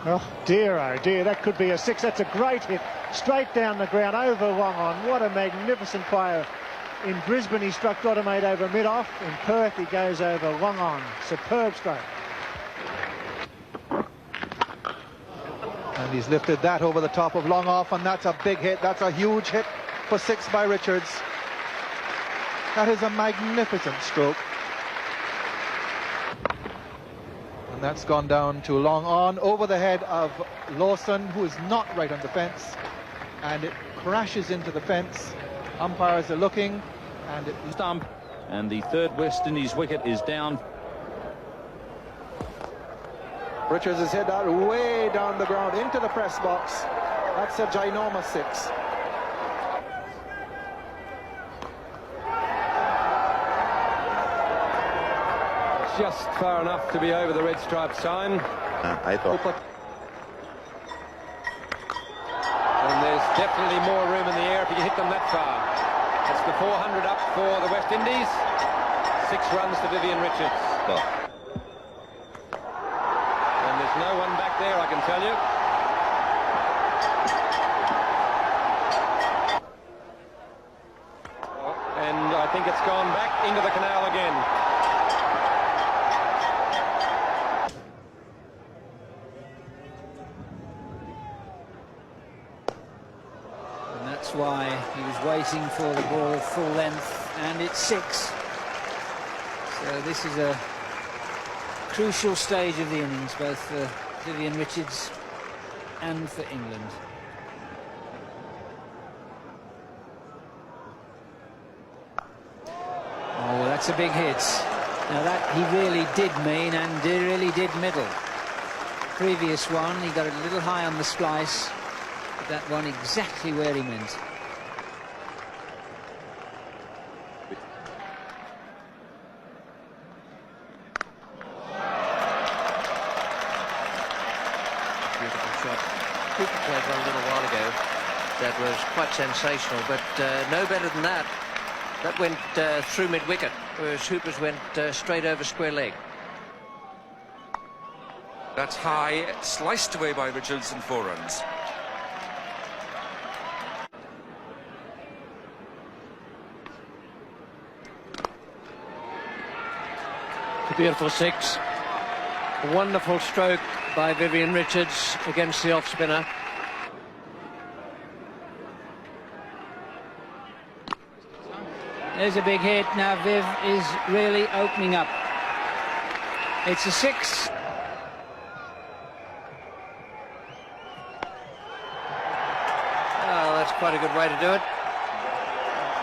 Oh dear, that could be a 6. That's a great hit, straight down the ground, over Wong-on. What a magnificent player. In Brisbane, he struck Dottermate over mid-off. In Perth, he goes over Wong-on. Superb stroke. And he's lifted that over the top of long off, and that's a big hit. That's a huge hit for 6 by Richards. That is a magnificent stroke. And that's gone down to long on, over the head of Lawson, who is not right on the fence. And it crashes into the fence. Umpires are looking, and it stump. And the third West Indies wicket is down. Richards has hit that way down the ground into the press box. That's a ginormous 6. Just far enough to be over the red stripe sign. I thought. And there's definitely more room in the air if you hit them that far. That's the 400 up for the West Indies. 6 runs to Vivian Richards. Well. And there's no one back there, I can tell you. And I think it's gone back into the canal again. That's why he was waiting for the ball full length, and it's 6. So this is a crucial stage of the innings, both for Vivian Richards and for England. Oh, that's a big hit. Now that he really did mean, and he really did middle. Previous one, he got a little high on the splice. That one exactly where he meant. Beautiful shot. Cooper played one a little while ago. That was quite sensational, but no better than that. That went through mid-wicket, whereas Hooper's went straight over square leg. That's high, sliced away by Richards and 4 runs. A beautiful 6. A wonderful stroke by Vivian Richards against the off-spinner. There's a big hit. Now Viv is really opening up. It's a 6. Oh, that's quite a good way to do it.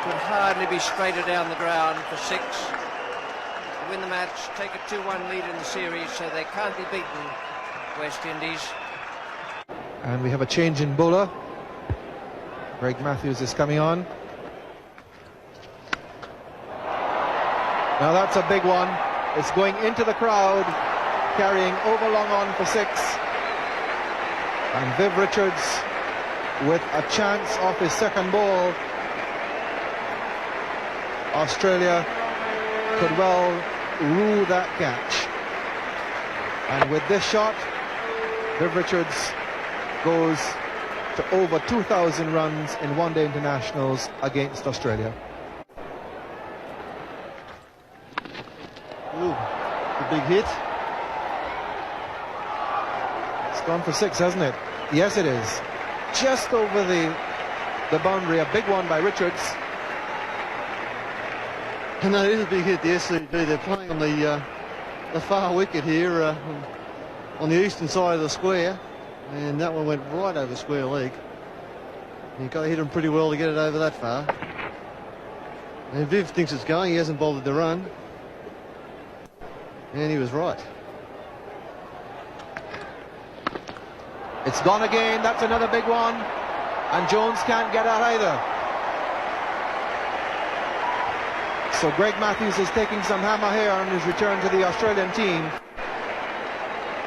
Could hardly be straighter down the ground for 6. Win the match, take a 2-1 lead in the series, so they can't be beaten, West Indies. And we have a change in bowler. Greg Matthews is coming on. Now that's a big one. It's going into the crowd, carrying over long on for 6. And Viv Richards with a chance off his second ball. Australia could well rule that catch. And with this shot, Viv Richards goes to over 2,000 runs in one-day internationals against Australia. Ooh, the big hit. It's gone for 6, hasn't it? Yes, it is. Just over the boundary, a big one by Richards. And that is a big hit, the SCB. They're playing on the far wicket here, on the eastern side of the square, and that one went right over square leg. You've got to hit him pretty well to get it over that far. And Viv thinks it's going. He hasn't bothered to run. And he was right. It's gone again. That's another big one. And Jones can't get out either. So Greg Matthews is taking some hammer here on his return to the Australian team.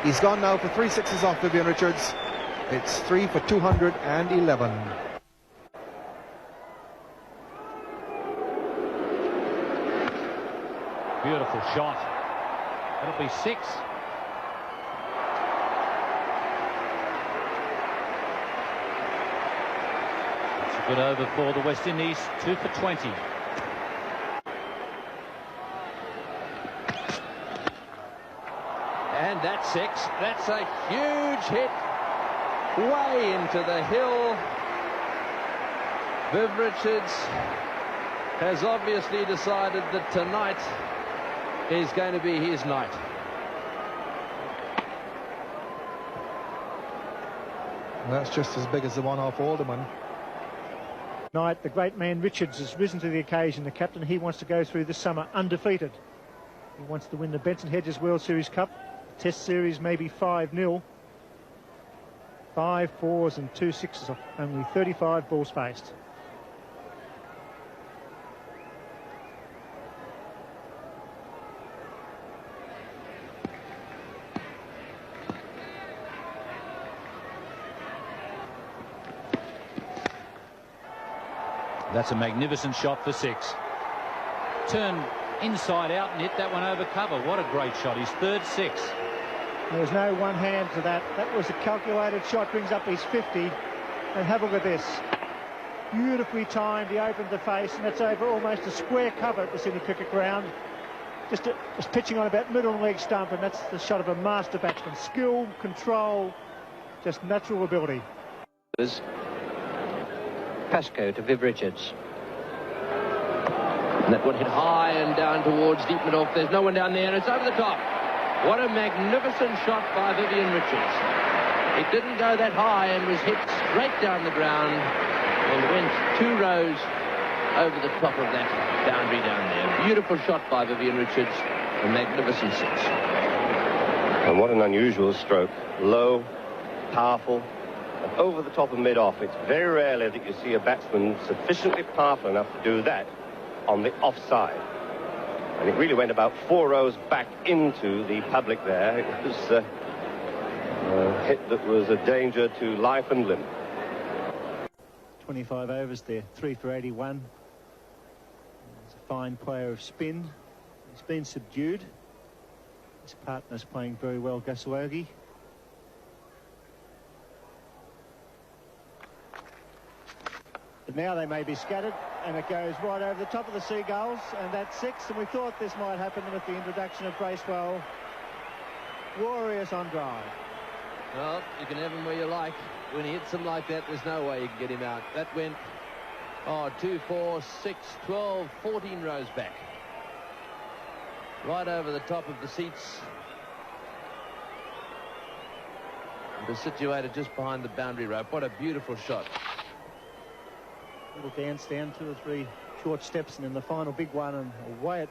He's gone now for 3 6s off Vivian Richards. It's 3 for 211. Beautiful shot. It'll be 6. Good over for the West Indies, 2 for 20. And that's 6. That's a huge hit way into the hill. Viv Richards has obviously decided that tonight is going to be his night. That's just as big as the one off Alderman. Night, the great man Richards has risen to the occasion. The captain, he wants to go through this summer undefeated. He wants to win the Benson Hedges World Series Cup. Test series maybe 5-0. 5 4s and 2 6s, only 35 balls faced. That's a magnificent shot for 6. Turned inside out and hit that one over cover. What a great shot. His third 6. There's no one hand to that. That was a calculated shot, brings up his 50. And have a look at this. Beautifully timed, he opened the face, and that's over almost a square cover at the Sydney Cricket Ground. Just pitching on about middle leg stump, and that's the shot of a master batsman. Skill, control, just natural ability. Pascoe to Viv Richards. And that one hit high and down towards deep mid-off. There's no one down there, and it's over the top. What a magnificent shot by Vivian Richards. It didn't go that high and was hit straight down the ground and went 2 rows over the top of that boundary down there. Beautiful shot by Vivian Richards. A magnificent 6. And what an unusual stroke. Low, powerful, and over the top of mid-off. It's very rarely that you see a batsman sufficiently powerful enough to do that on the offside. And it really went about 4 rows back into the public there. It was a hit that was a danger to life and limb. 25 overs there, 3 for 81. He's a fine player of spin. He's been subdued. His partner's playing very well, Gasuogi. But now they may be scattered, and it goes right over the top of the Seagulls, and that's 6. And we thought this might happen with the introduction of Bracewell. Glorious on drive. Well, you can have him where you like. When he hits them like that, there's no way you can get him out. That went, 2, 4, 6, 12, 14 rows back. Right over the top of the seats. And was situated just behind the boundary rope. What a beautiful shot. Little dance down, 2 or 3 short steps, and then the final big one, and away it